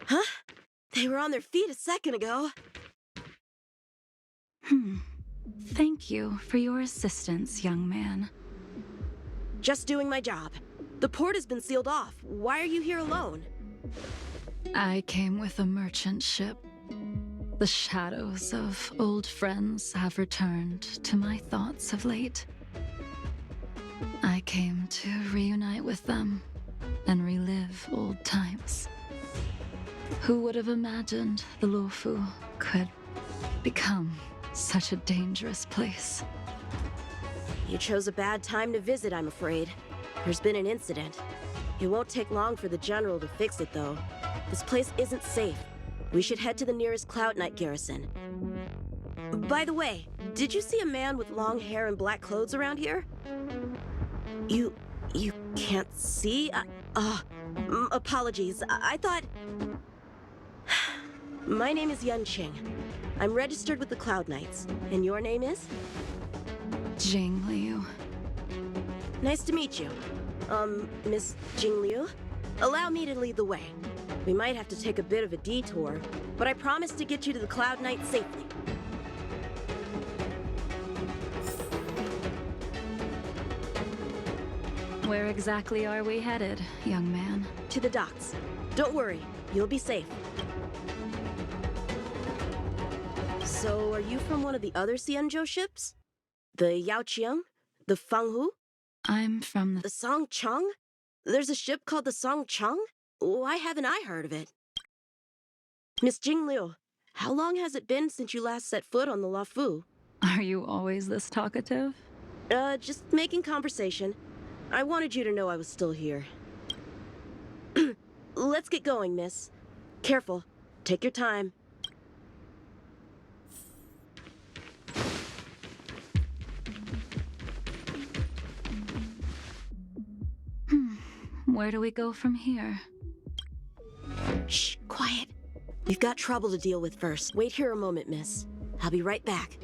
Huh? They were on their feet a second ago. Thank you for your assistance, young man. Just doing my job. The port has been sealed off. Why are you here alone? I came with a merchant ship. The shadows of old friends have returned to my thoughts of late. I came to reunite with them and relive old times. Who would have imagined the Luofu could become such a dangerous place? You chose a bad time to visit, I'm afraid. There's been an incident. It won't take long for the General to fix it, though. This place isn't safe. We should head to the nearest Cloud Knight garrison. By the way, did you see a man with long hair and black clothes around here? You can't see? Apologies. I thought... My name is Yanqing. I'm registered with the Cloud Knights. And your name is? Jingliu. Nice to meet you. Miss Jingliu? Allow me to lead the way. We might have to take a bit of a detour, but I promise to get you to the Cloud Knight safely. Where exactly are we headed, young man? To the docks. Don't worry, you'll be safe. So, are you from one of the other Xianzhou ships? The Yaoqiang? The Fanghu? I'm from The Songcheng? There's a ship called the Songcheng? Why haven't I heard of it? Miss Jingliu, how long has it been since you last set foot on the Luofu? Are you always this talkative? Just making conversation. I wanted you to know I was still here. Let's get going, miss. Careful. Take your time. Where do we go from here? Shh, quiet. We've got trouble to deal with first. Wait here a moment, miss. I'll be right back.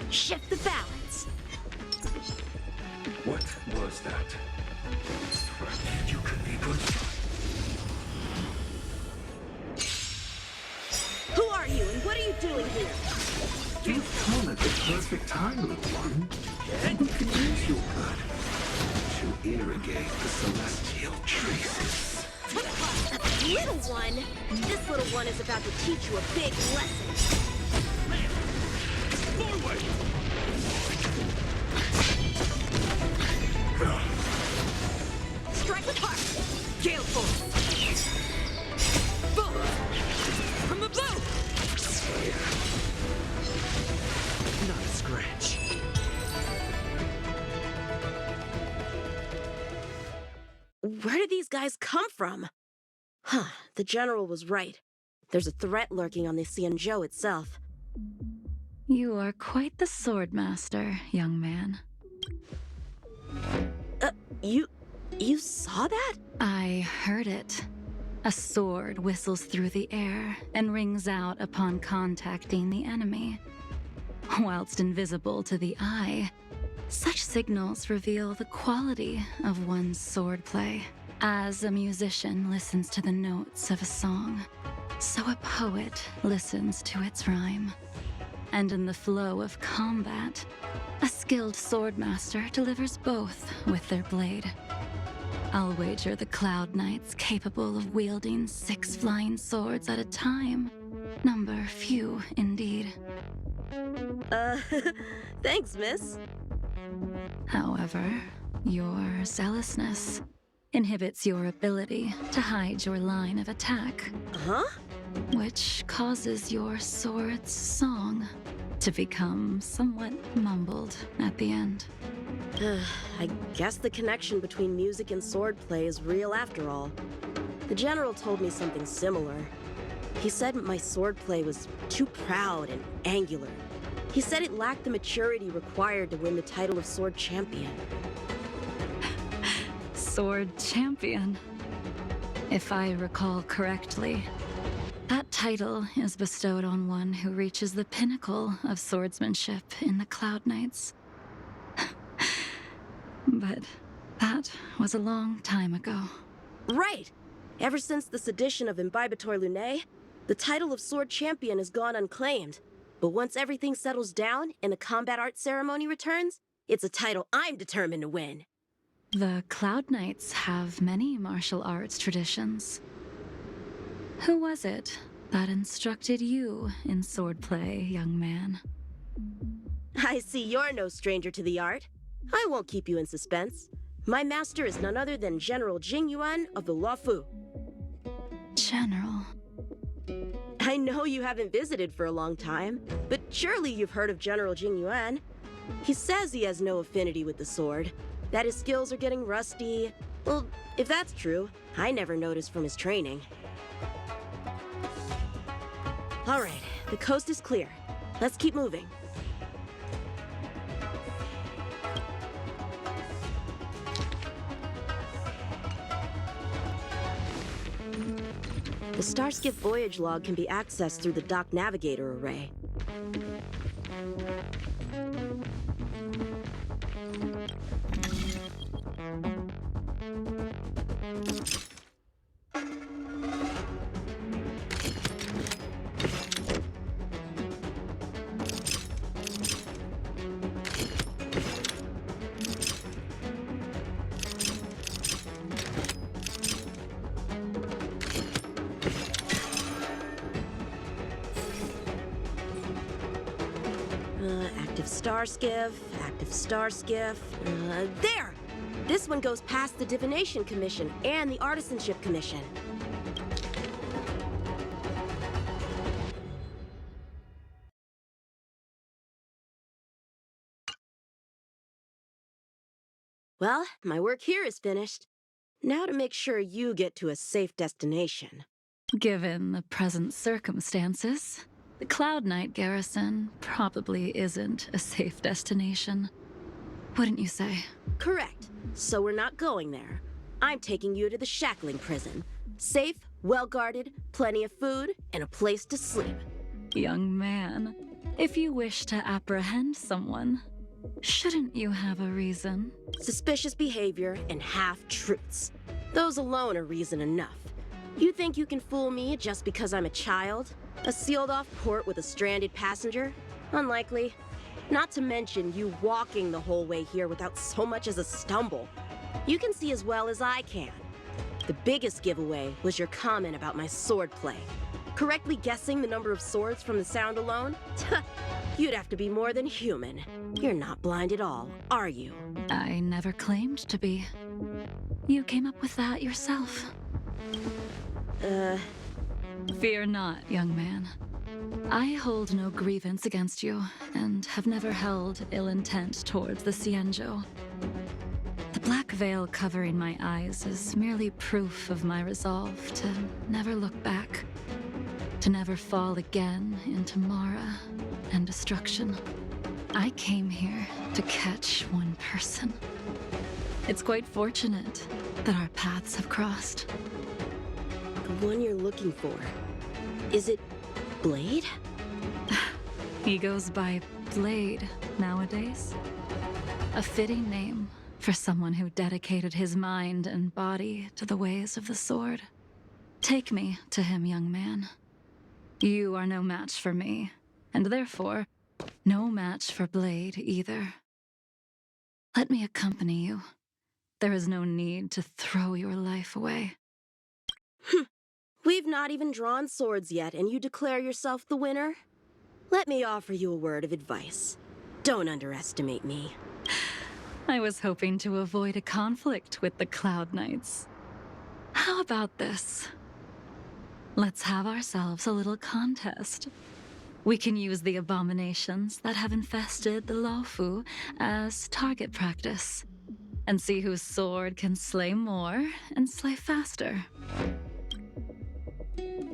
Shift the balance. What was that? You could be good. Who are you and what are you doing here? You've come at the perfect time, little one. We can use your blood to irrigate the celestial traces. Little one? This little one is about to teach you a big lesson. Forward! Strike with heart! Gale force! Boom! From the bow! Not a scratch. Where did these guys come from? Huh, the General was right. There's a threat lurking on the Xianzhou itself. You are quite the sword master, young man. You saw that? I heard it. A sword whistles through the air and rings out upon contacting the enemy. Whilst invisible to the eye, such signals reveal the quality of one's swordplay. As a musician listens to the notes of a song, so a poet listens to its rhyme. And in the flow of combat, a skilled swordmaster delivers both with their blade. I'll wager the Cloud Knights capable of wielding 6 flying swords at a time. Number few, indeed. Thanks, miss. However, your zealousness inhibits your ability to hide your line of attack, Huh? which causes your sword's song to become somewhat mumbled at the end. I guess the connection between music and swordplay is real after all. The General told me something similar. He said my swordplay was too proud and angular. He said it lacked the maturity required to win the title of Sword Champion. Sword Champion. If I recall correctly, that title is bestowed on one who reaches the pinnacle of swordsmanship in the Cloud Knights. But that was a long time ago. Right! Ever since the sedition of Imbibitor Lunae, the title of Sword Champion has gone unclaimed. But once everything settles down and the combat art ceremony returns, it's a title I'm determined to win. The Cloud Knights have many martial arts traditions. Who was it that instructed you in swordplay, young man? I see you're no stranger to the art. I won't keep you in suspense. My master is none other than General Jingyuan of the Luofu. General. I know you haven't visited for a long time, but surely you've heard of General Jingyuan. He says he has no affinity with the sword, that his skills are getting rusty. Well, if that's true, I never noticed from his training. All right, the coast is clear. Let's keep moving. The Starskip voyage log can be accessed through the dock navigator array. Active star skiff. There! This one goes past the Divination Commission and the Artisanship Commission. Well, my work here is finished. Now to make sure you get to a safe destination. Given the present circumstances, the Cloud Knight garrison probably isn't a safe destination. Wouldn't you say? Correct. So we're not going there. I'm taking you to the shackling prison. Safe, well-guarded, plenty of food, and a place to sleep. Young man, if you wish to apprehend someone, shouldn't you have a reason? Suspicious behavior and half-truths. Those alone are reason enough. You think you can fool me just because I'm a child? A sealed-off port with a stranded passenger? Unlikely. Not to mention you walking the whole way here without so much as a stumble. You can see as well as I can. The biggest giveaway was your comment about my swordplay. Correctly guessing the number of swords from the sound alone? You'd have to be more than human. You're not blind at all, are you? I never claimed to be. You came up with that yourself. Fear not, young man. I hold no grievance against you, and have never held ill intent towards the Xianzhou. The black veil covering my eyes is merely proof of my resolve to never look back, to never fall again into Mara and destruction. I came here to catch one person. It's quite fortunate that our paths have crossed. The one you're looking for. Is it Blade? He goes by Blade nowadays. A fitting name for someone who dedicated his mind and body to the ways of the sword. Take me to him, young man. You are no match for me, and therefore, no match for Blade either. Let me accompany you. There is no need to throw your life away. We've not even drawn swords yet, and you declare yourself the winner? Let me offer you a word of advice. Don't underestimate me. I was hoping to avoid a conflict with the Cloud Knights. How about this? Let's have ourselves a little contest. We can use the abominations that have infested the Luofu as target practice, and see whose sword can slay more and slay faster.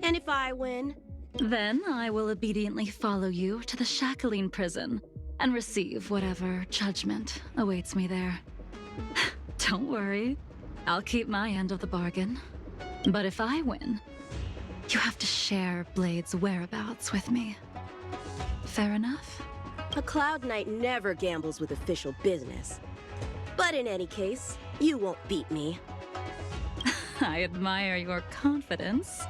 And if I win? Then I will obediently follow you to the shackling prison and receive whatever judgment awaits me there. Don't worry, I'll keep my end of the bargain. But if I win, you have to share Blade's whereabouts with me. Fair enough? A Cloud Knight never gambles with official business. But in any case, you won't beat me. I admire your confidence.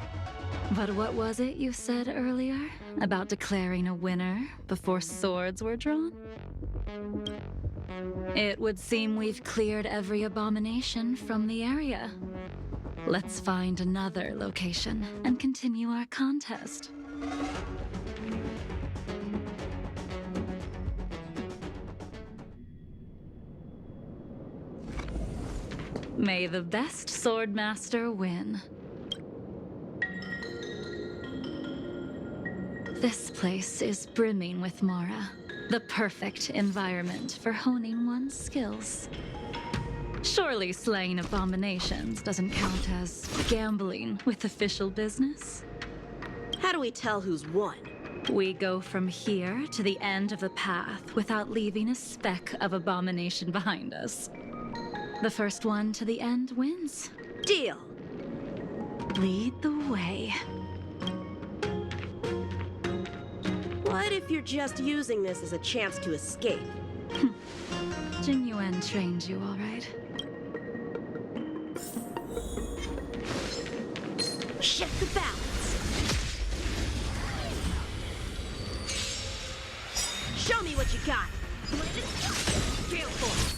But what was it you said earlier about declaring a winner before swords were drawn? It would seem we've cleared every abomination from the area. Let's find another location and continue our contest. May the best swordmaster win. This place is brimming with Mara, the perfect environment for honing one's skills. Surely slaying abominations doesn't count as gambling with official business? How do we tell who's won? We go from here to the end of the path without leaving a speck of abomination behind us. The first one to the end wins. Deal! Lead the way. What if you're just using this as a chance to escape? Jingliu trained you, all right? Shift the balance! Show me what you got! Gale force!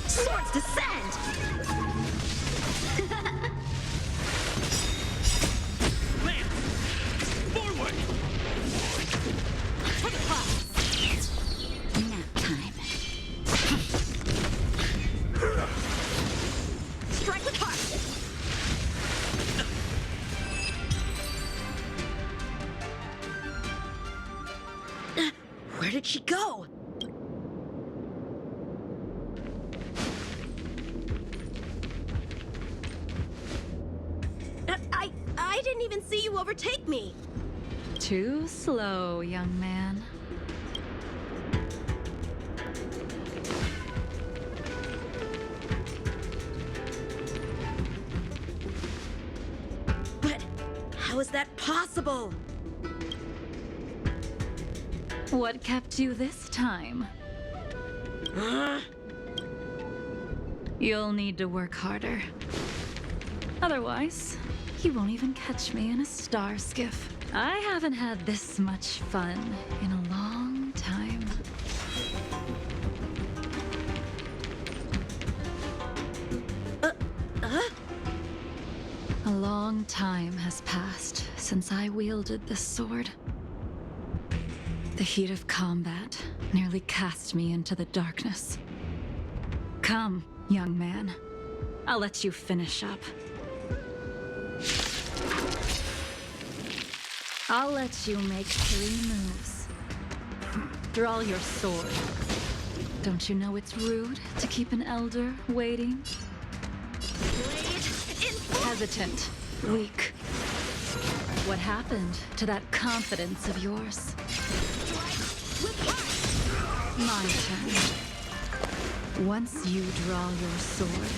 Swords descend! Lance! Forward! For the pot! Nap time. Strike with heart! Where did she go? I didn't even see you overtake me. Too slow, young man. But how is that possible? What kept you this time? You'll need to work harder. Otherwise, you won't even catch me in a star skiff. I haven't had this much fun in a long time. A long time has passed since I wielded this sword. The heat of combat nearly cast me into the darkness. Come, young man. I'll let you finish up. I'll let you make 3 moves. Draw your sword. Don't you know it's rude to keep an elder waiting? Hesitant, weak. What happened to that confidence of yours? My turn. Once you draw your sword,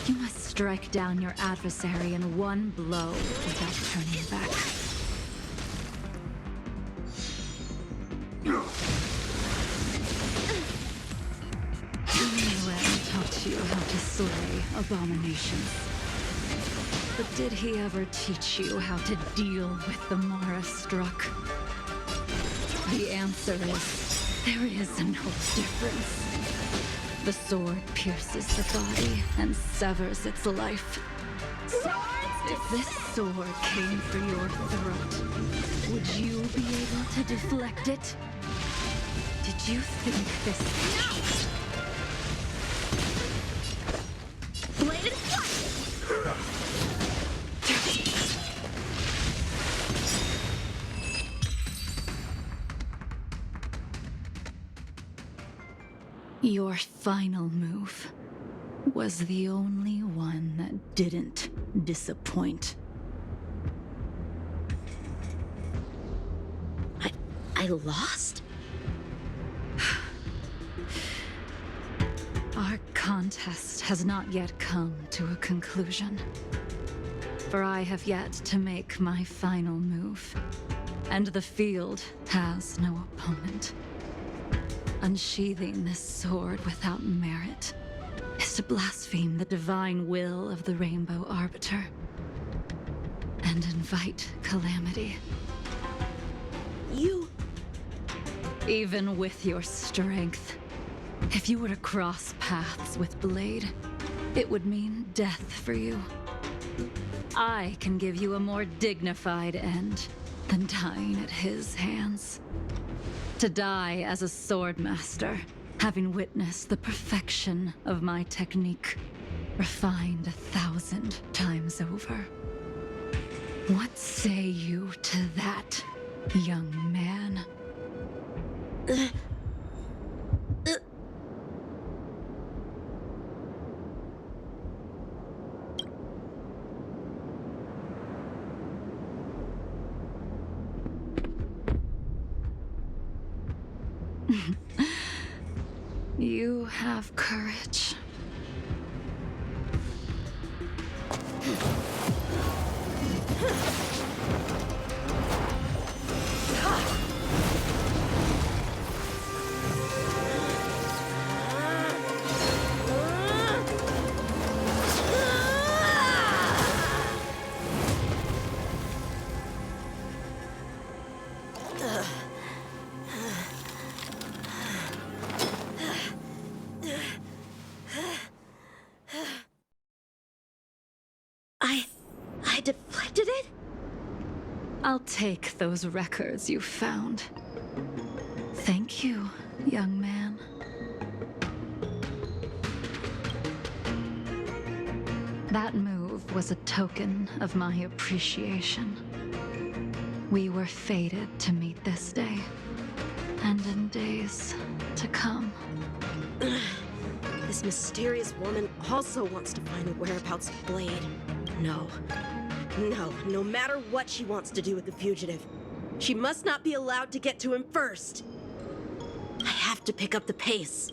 you must strike down your adversary in one blow without turning back. Jingliu taught you how to slay abominations. But did he ever teach you how to deal with the Mara struck? The answer is, there is no difference. The sword pierces the body and severs its life. If this sword came for your throat, would you be able to deflect it? Did you think this... Bladed flash! Your final move was the only one that didn't disappoint. I lost? Our contest has not yet come to a conclusion. For I have yet to make my final move. And the field has no opponent. Unsheathing this sword without merit is to blaspheme the divine will of the Rainbow Arbiter and invite calamity. You... Even with your strength, if you were to cross paths with Blade, it would mean death for you. I can give you a more dignified end than dying at his hands. To die as a swordmaster, having witnessed the perfection of my technique, refined 1,000 times over. What say you to that, young man? You have courage. I deflected it? I'll take those records you found. Thank you, young man. That move was a token of my appreciation. We were fated to meet this day, and in days to come. This mysterious woman also wants to find the whereabouts of Blade. No matter what she wants to do with the fugitive, she must not be allowed to get to him first. I have to pick up the pace.